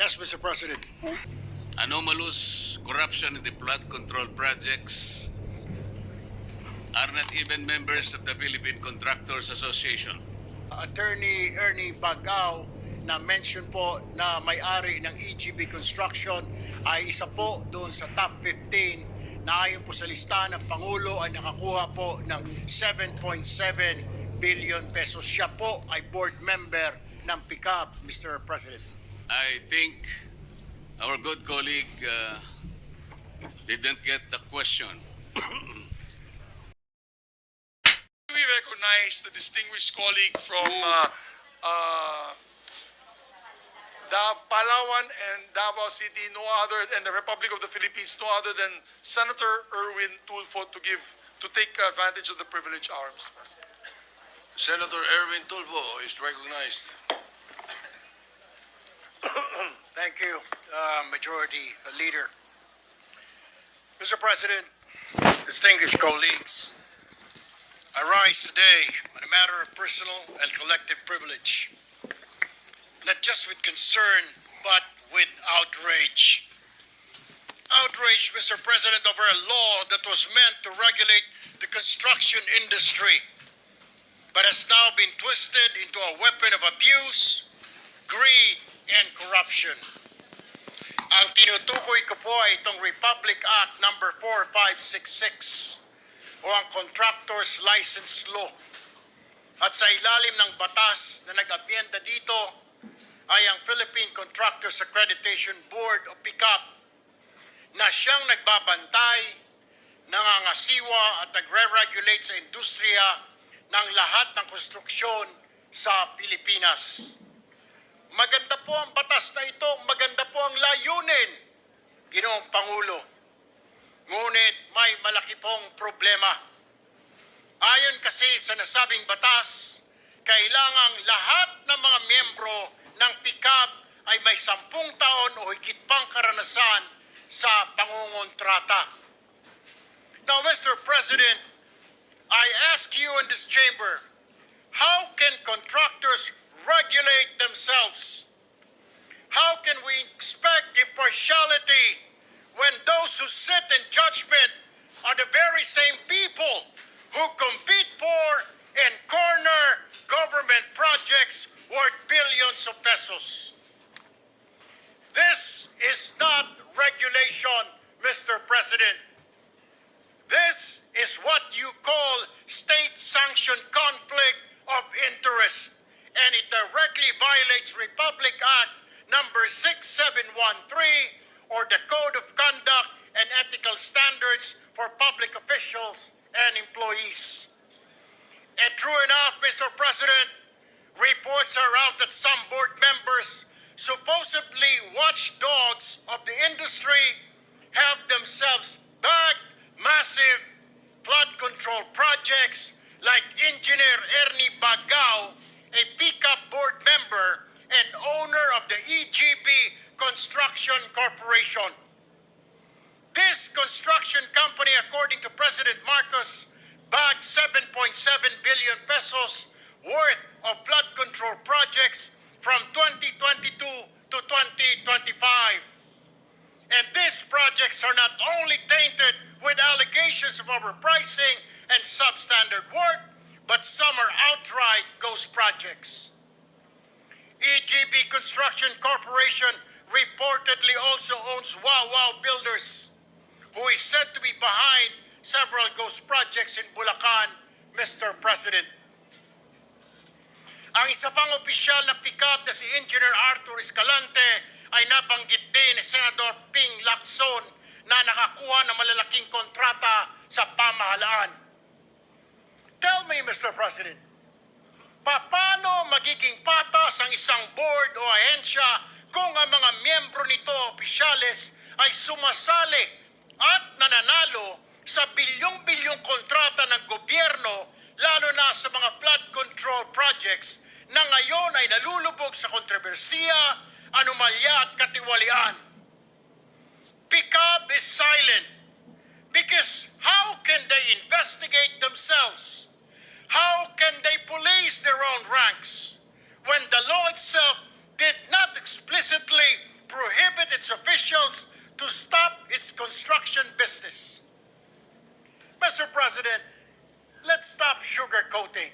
Yes, Mr. President. Anomalous corruption in the flood control projects are not even members of the Philippine Contractors Association. Attorney Ernie Bagao na mention po na may-ari ng EGB Construction ay isa po doon sa top 15 na ayon po sa listahan ng Pangulo ay nakakuha po ng 7.7 billion pesos. Siya po ay board member ng PICAP, Mr. President. I think our good colleague didn't get the question. We recognize the distinguished colleague from Palawan and Davao City, no other, and the Republic of the Philippines, no other than Senator Erwin Tulfo to take advantage of the privilege hour, Mr. President. Senator Erwin Tulfo is recognized. Thank you, Majority Leader. Mr. President, distinguished colleagues, I rise today on a matter of personal and collective privilege, not just with concern, but with outrage. Outrage, Mr. President, over a law that was meant to regulate the construction industry, but has now been twisted into a weapon of abuse, greed, and corruption. Ang tinutukoy ko po ay itong Republic Act number 4566 o ang Contractors License Law. At sa ilalim ng batas na nag-amyenda dito ay ang Philippine Contractors Accreditation Board o PICAP na siyang nagbabantay, nangangasiwa at nagre-regulate sa industriya ng lahat ng konstruksyon sa Pilipinas. Maganda po ang batas na ito, maganda po ang layunin, Ginoong Pangulo. Ngunit may malaki pong problema. Ayon kasi sa nasabing batas, kailangang lahat ng mga miyembro ng PICAP ay may 10 taon o higit pang karanasan sa pangungontrata. Now, Mr. President, I ask you in this chamber, how can contractors regulate themselves? How can we expect impartiality when those who sit in judgment are the very same people who compete for and corner government projects worth billions of pesos? This is not regulation, Mr. President. This is what you call state-sanctioned conflict of interest, and it directly violates Republic Act number 6713 or the Code of Conduct and Ethical Standards for Public Officials and Employees. And true enough, Mr. President, reports are out that some board members, supposedly watchdogs of the industry, have themselves backed massive flood control projects like Engineer Ernie Bagao, a PICAP board member and owner of the EGB Construction Corporation. This construction company, according to President Marcos, bagged 7.7 billion pesos worth of flood control projects from 2022 to 2025. And these projects are not only tainted with allegations of overpricing and substandard work, but some are outright ghost projects. EGB Construction Corporation reportedly also owns Wow Builders, who is said to be behind several ghost projects in Bulacan, Mr. President. Ang isa pang opisyal na PICAP na si Engineer Arthur Escalante ay nabanggit din ni Senador Ping Lacson na nakakuha ng malalaking kontrata sa pamahalaan. Tell me, Mr. President, paano magiging patas ang isang board o ahensya kung ang mga miyembro nito, opisyales, ay sumasali at nananalo sa bilyong-bilyong kontrata ng gobyerno, lalo na sa mga flood control projects na ngayon ay nalulubog sa kontrobersiya, anomalya at katiwalian. PICAP is silent because how can they investigate themselves? How can they police their own ranks when the law itself did not explicitly prohibit its officials to stop its construction business. Mr. President, let's stop sugarcoating.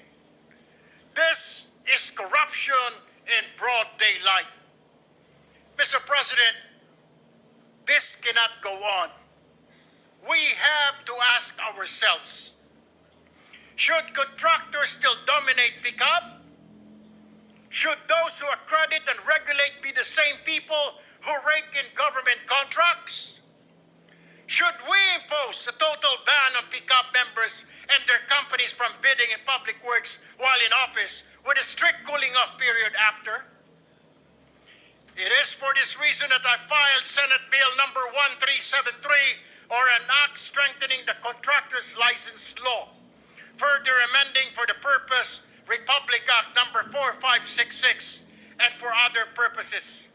This is corruption in broad daylight. Mr. President, this cannot go on. We have to ask ourselves, should contractors still dominate pickup? Should those who accredit and regulate be the same people who rake in government contracts? Should we impose a total ban on pickup members and their companies from bidding in public works while in office with a strict cooling off period after? It is for this reason that I filed Senate Bill number 1373, or an act strengthening the contractor's license law, further amending for the purpose Republic Act number 4566 and for other purposes.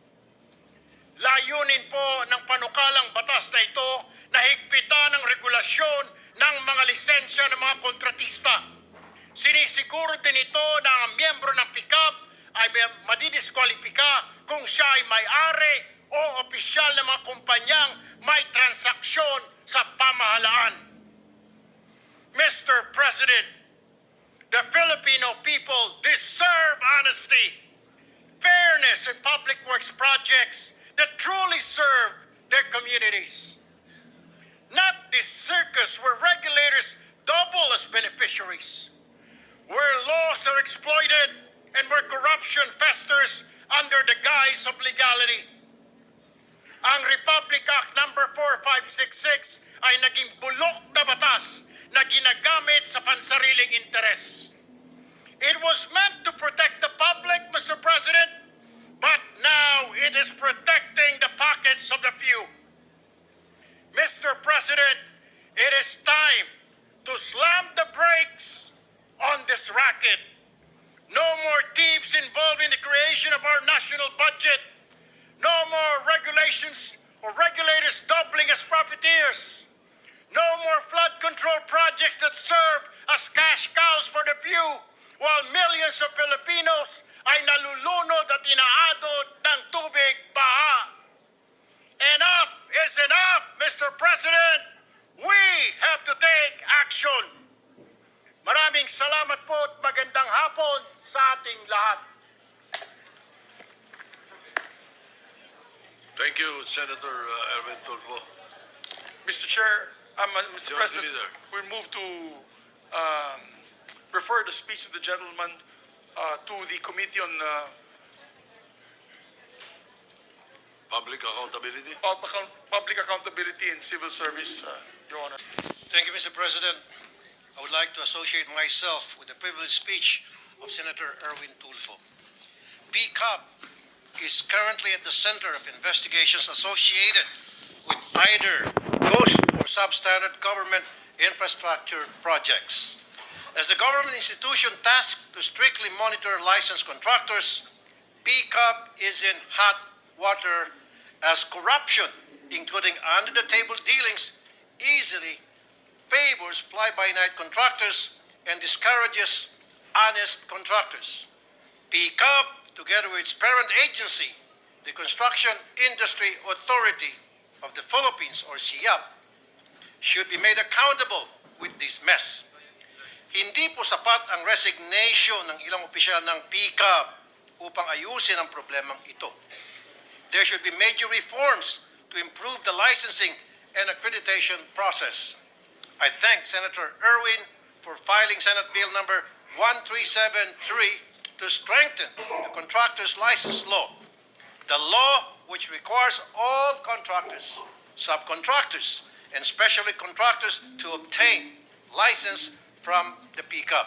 Layunin po ng panukalang batas na ito na higpitan ang regulasyon ng mga lisensya ng mga kontratista. Sinisiguro din ito na ang miyembro ng pickup ay madidiskwalipika kung siya ay may-ari o opisyal ng mga kumpanyang may transaksyon sa pamahalaan. Mr. President, the Filipino people deserve honesty, fairness in public works projects that truly serve their communities. Not this circus where regulators double as beneficiaries, where laws are exploited and where corruption festers under the guise of legality. Ang Republic Act number 4566 ay naging bulok na batas na ginagamit sa pansariling interes. It was meant to protect the public, Mr. President, but now it is protecting the pockets of the few. Mr. President, it is time to slam the brakes on this racket. No more thieves involved in the creation of our national budget. No more regulations or regulators doubling as profiteers. No more flood control projects that serve as cash cows for the few, while millions of Filipinos ay nalulunod at inaadod ng tubig baha. Enough is enough, Mr. President. We have to take action. Maraming salamat po at magandang hapon sa ating lahat. Thank you, Senator Erwin Tulfo. Mr. Chair, Mr. Majority President, Leader. we move to refer the speech of the gentleman to the Committee on Public accountability. Public Accountability and Civil Service, Your Honor. Thank you, Mr. President. I would like to associate myself with the privileged speech of Senator Erwin Tulfo. PCOP is currently at the center of investigations associated with either ghost or substandard government infrastructure projects. As the government institution tasked to strictly monitor licensed contractors, PCOP is in hot water as corruption, including under-the-table dealings, easily favors fly-by-night contractors and discourages honest contractors. PCOP, together with its parent agency, the Construction Industry Authority of the Philippines, or SIAP, should be made accountable with this mess. Hindi po sapat ang resignation ng ilang opisyal ng PCOP upang ayusin ang problemang ito. There should be major reforms to improve the licensing and accreditation process. I thank Senator Erwin for filing Senate Bill number 1373 to strengthen the contractor's license law, the law which requires all contractors, subcontractors, and specialty contractors to obtain license from the PCOP.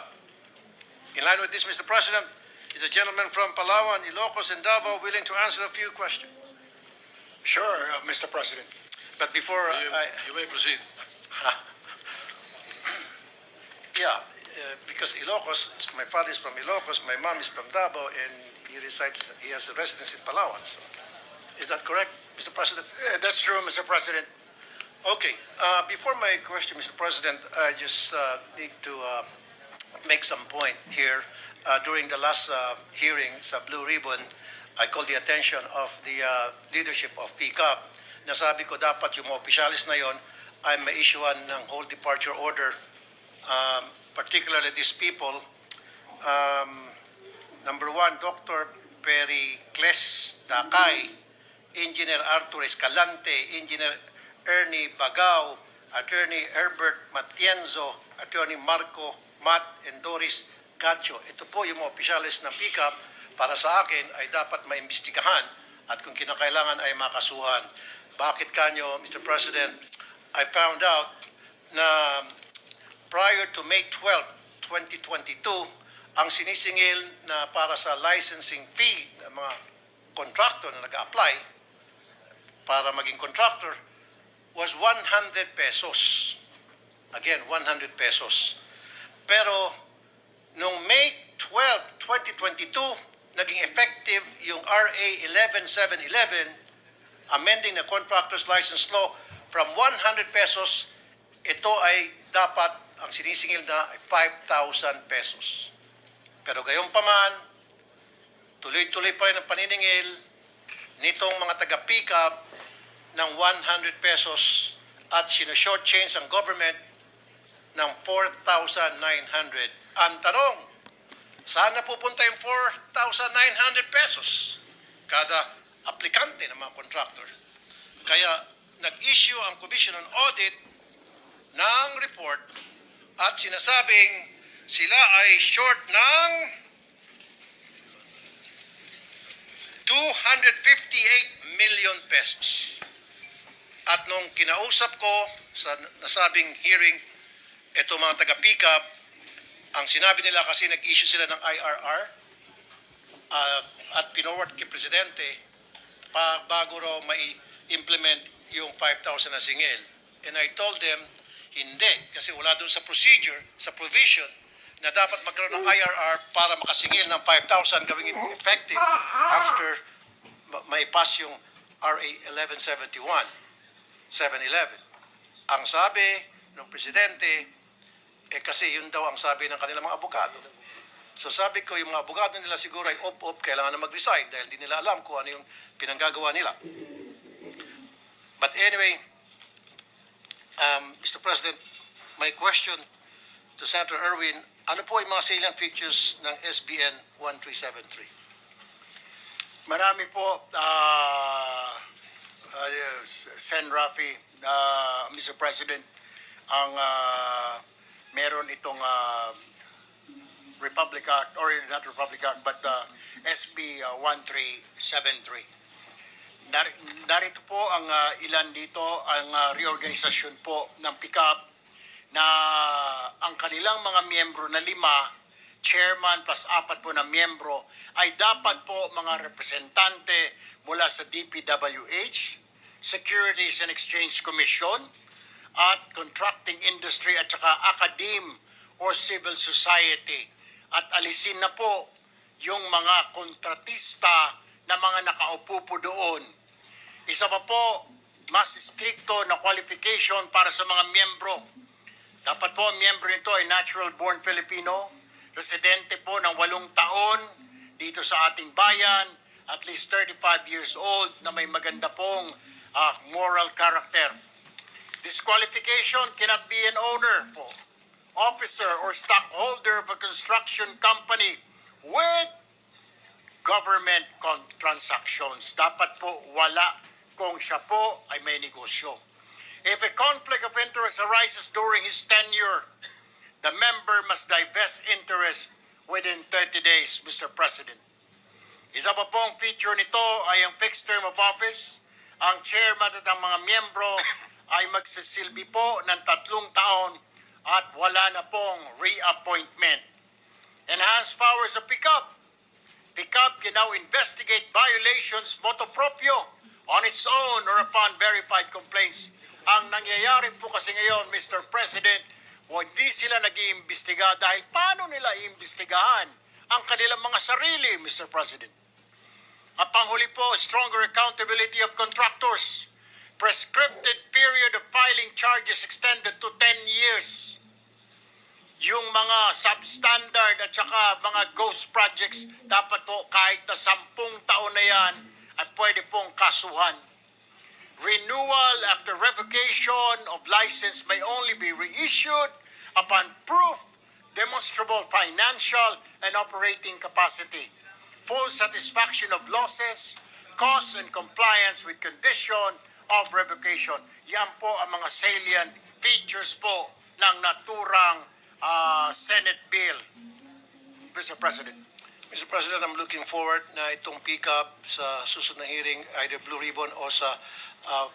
In line with this, Mr. President, is the gentleman from Palawan, Ilocos, and Davao willing to answer a few questions? Sure, Mr. President. But before You may proceed. because Ilocos, my father is from Ilocos, my mom is from Davao, and he has a residence in Palawan. So, is that correct, Mr. President? That's true, Mr. President. Okay, before my question, Mr. President, I just need to make some point here. During the last hearing sa Blue Ribbon, I called the attention of the leadership of PCAP na sabi ko dapat yung mga opisyalis na yon ay ma-issuean ng whole departure order, particularly these people. Number one, Dr. Pericles Dakay, Engineer Arthur Escalante, Engineer Ernie Bagao, Attorney Herbert Matienzo, Attorney Marco Matt and Doris Gacho. Ito po yung mga opisyalis ng PCAP para sa akin ay dapat maimbestigahan at kung kinakailangan ay makasuhan. Bakit kanyo, Mr. President? I found out na prior to May 12, 2022, ang sinisingil na para sa licensing fee ng mga contractor na nag-apply para maging contractor was 100 pesos. Again, 100 pesos. Pero noong May 12, 2022, naging effective yung RA 11711, amending the contractor's license law from 100 pesos, ito ay dapat ang sinisingil na ay 5,000 pesos. Pero gayon pa man, tuloy-tuloy pa rin ang paniningil nitong mga taga-PCAP ng 100 pesos at sino-short change ang government ng 4,900. Ang tanong, saan na pupunta yung 4,900 pesos kada aplikante ng mga contractor? Kaya nag-issue ang Commission on Audit ng report at sinasabing sila ay short ng 258 million pesos. At nung kinausap ko sa nasabing hearing, ito mga taga-PCAP, ang sinabi nila kasi nag-issue sila ng IRR at pinoward kay Presidente bago raw mai-implement yung 5,000 na singil. And I told them, hindi, kasi wala doon sa procedure, sa provision, na dapat magkaroon ng IRR para makasingil ng 5,000 gawing effective after may pass yung RA 1171, 711. Ang sabi ng Presidente, kasi yun daw ang sabi ng kanilang mga abogado. So sabi ko, yung mga abogado nila siguro ay op-op, kailangan na mag-resign dahil di nila alam kung ano yung pinanggagawa nila. But anyway, Mr. President, my question to Senator Erwin, ano po yung mga salient features ng SBN 1373? Marami po, Sen. Rafi, Mr. President, ang meron itong Republic Act, or not Republic Act, but SB 1373. Narito po ang ilan dito, ang reorganisasyon po ng PCAP na ang kanilang mga miyembro na 5, chairman plus 4 po na miyembro, ay dapat po mga representante mula sa DPWH, Securities and Exchange Commission, at contracting industry at saka academe or civil society. At alisin na po yung mga kontratista na mga nakaupo po doon. Isa pa po, mas stricto na qualification para sa mga miyembro. Dapat po ang miyembro nito ay natural-born Filipino, residente po ng 8 taon dito sa ating bayan, at least 35 years old, na may maganda pong moral character. Disqualification cannot be an owner po, officer or stockholder of a construction company with government transactions. Dapat po wala kung siya po ay may negosyo. If a conflict of interest arises during his tenure, the member must divest interest within 30 days, Mr. President. Isa pa pong feature nito ay ang fixed term of office. Ang chairman at ang mga miyembro ay magsisilbi po ng 3 taon at wala na pong reappointment. Enhanced powers of PCAP. PCAP can now investigate violations motu proprio on its own or upon verified complaints. Ang nangyayari po kasi ngayon, Mr. President, hindi sila nag-iimbestiga dahil paano nila iimbestigahan ang kanilang mga sarili, Mr. President? At panghuli po, stronger accountability of contractors. Prescripted period of filing charges extended to 10 years. yung mga substandard at saka mga ghost projects, dapat po kahit na 10 taon na yan at pwede pong kasuhan. Renewal after revocation of license may only be reissued upon proof, demonstrable financial and operating capacity, full satisfaction of losses, costs and compliance with condition of revocation. Yan po ang mga salient features po ng naturang Senate bill, Mr. President. Mr. President, I'm looking forward na itong pick-up sa susunod na hearing, either Blue Ribbon o sa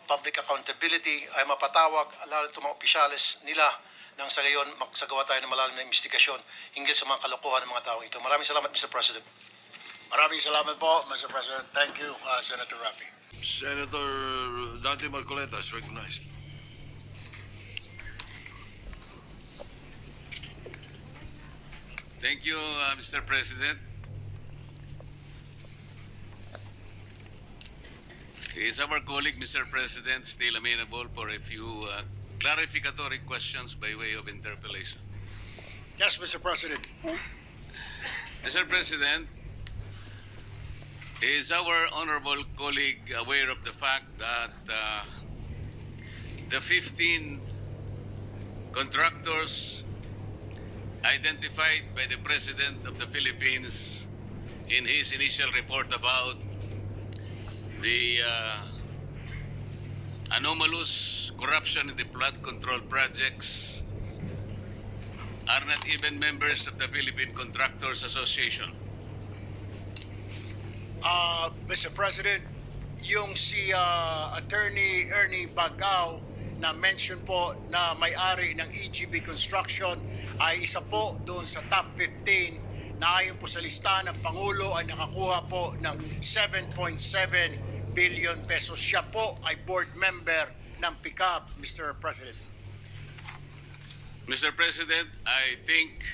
public accountability, ay mapatawag lalo itong mga opisyalis nila nang sa gayon magsagawa tayo ng malalim na investigasyon hinggil sa mga kalokohan ng mga taong ito. Maraming salamat, Mr. President. Maraming salamat po, Mr. President. Thank you, Senator Rafi. Senator Rodante Marcoleta is recognized. Thank you, Mr. President. Is our colleague, Mr. President, still amenable for a few clarificatory questions by way of interpellation? Yes, Mr. President. Mr. President, is our honorable colleague aware of the fact that the 15 contractors identified by the President of the Philippines in his initial report about the anomalous corruption in the flood control projects are not even members of the Philippine Contractors Association? Mr. President, yung si Attorney Ernie Bagao na mention po na may-ari ng EGB Construction ay isa po doon sa top 15 na ayon po sa listahan ng Pangulo ay nakakuha po ng 7.7 billion pesos. Siya po ay board member ng PICAP, Mr. President. Mr. President, I think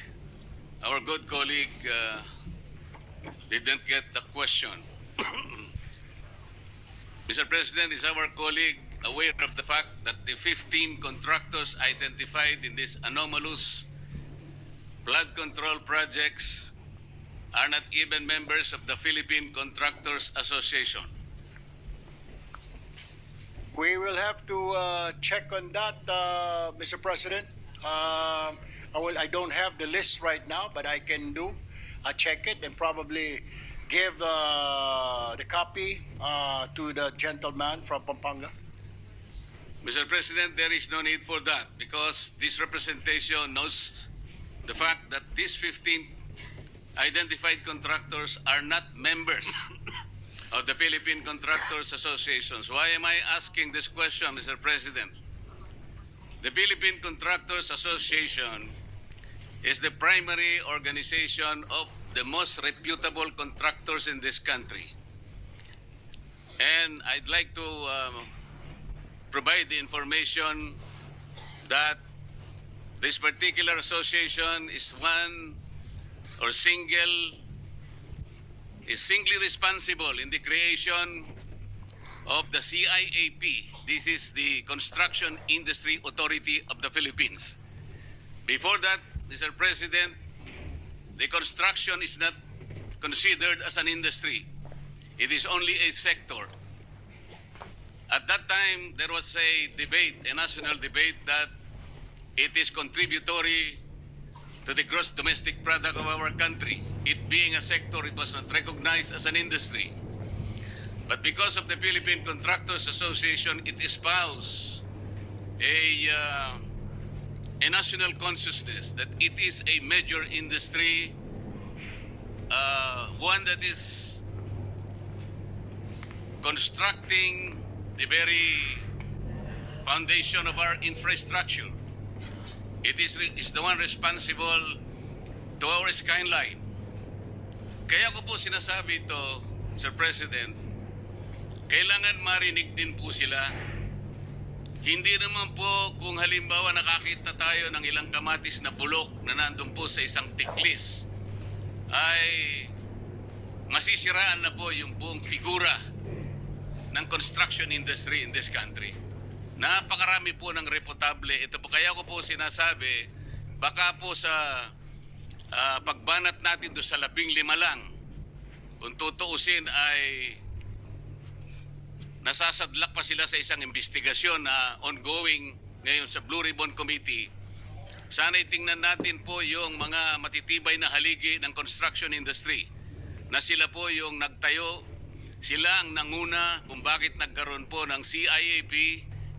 our good colleague didn't get the question. Mr. President, is our colleague aware of the fact that the 15 contractors identified in these anomalous flood control projects are not even members of the Philippine Contractors Association? We will have to check on that, Mr. President. I don't have the list right now, but I can check it and probably give the copy to the gentleman from Pampanga. Mr. President, there is no need for that because this representation knows the fact that these 15 identified contractors are not members of the Philippine Contractors Associations. Why am I asking this question, Mr. President? The Philippine Contractors Association is the primary organization of the most reputable contractors in this country. And I'd like to provide the information that this particular association is singly responsible in the creation of the CIAP. This is the Construction Industry Authority of the Philippines. Before that, Mr. President, the construction is not considered as an industry. It is only a sector. At that time, there was a debate, a national debate, that it is contributory to the gross domestic product of our country. It being a sector, it was not recognized as an industry. But because of the Philippine Contractors Association, it espoused a national consciousness that it is a major industry, one that is constructing the very foundation of our infrastructure. It is the one responsible to our skyline. Kaya ko po sinasabi ito, Sir President, kailangan marinig din po sila. Hindi naman po kung halimbawa nakakita tayo ng ilang kamatis na bulok na nandun po sa isang tiklis, ay masisiraan na po yung buong figura ng construction industry in this country. Napakarami po ng reputable. Ito po kaya ko po sinasabi baka po sa pagbanat natin do sa 15 lang, kung tutuusin ay nasasadlak pa sila sa isang investigasyon na ongoing ngayon sa Blue Ribbon Committee. Sana'y tingnan natin po yung mga matitibay na haligi ng construction industry na sila po yung nagtayo, sila ang nanguna kung bakit nagkaroon po ng CIAP,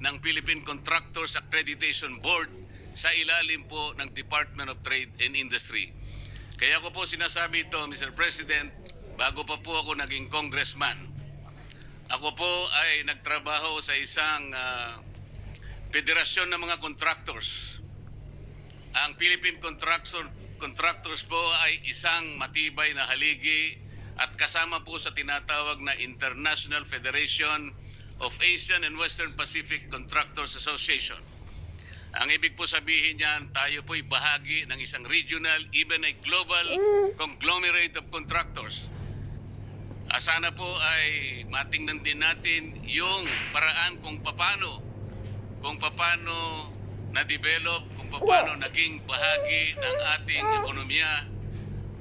ng Philippine Contractors Accreditation Board sa ilalim po ng Department of Trade and Industry. Kaya ko po sinasabi ito, Mr. President, bago pa po ako naging congressman. Ako po ay nagtrabaho sa isang federasyon ng mga contractors. Ang Philippine Contractors po ay isang matibay na haligi at kasama po sa tinatawag na International Federation of Asian and Western Pacific Contractors Association. Ang ibig po sabihin niyan, tayo po'y bahagi ng isang regional, even a global conglomerate of contractors. Sana po ay matingnan din natin yung paraan kung paano na-develop, kung paano naging bahagi ng ating ekonomiya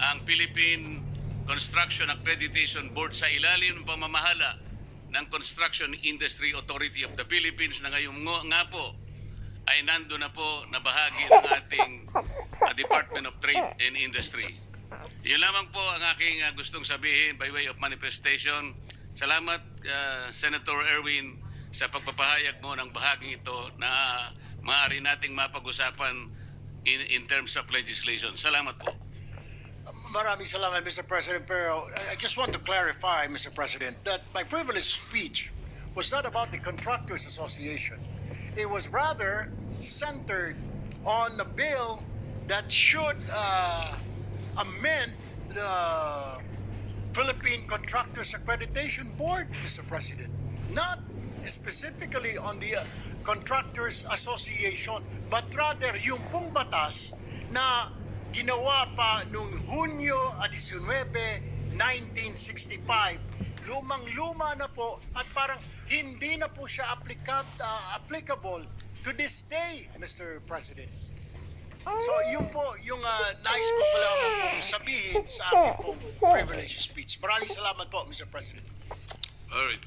ang Philippine Construction Accreditation Board sa ilalim ng pamamahala ng Construction Industry Authority of the Philippines na ngayon nga po ay nando na po na bahagi ng ating Department of Trade and Industry. Yun lamang po ang aking gustong sabihin by way of manifestation. Salamat, Senator Erwin, sa pagpapahayag mo ng bahaging ito na maaari nating mapag-usapan in terms of legislation. Salamat po. Maraming salamat, Mr. President. Pero I just want to clarify, Mr. President, that my privileged speech was not about the Contractors Association. It was rather centered on the bill that should amend the Philippine Contractors Accreditation Board, Mr. President. Not specifically on the Contractors Association, but rather yung pong batas na ginawa pa noong Hunyo 19, 1965. Lumang-luma na po at parang hindi na po siya applicable to this day, Mr. President. So yun po yung nais ko pala pong sabihin sa aking pong privilege speech. Maraming salamat po, Mr. President. All right.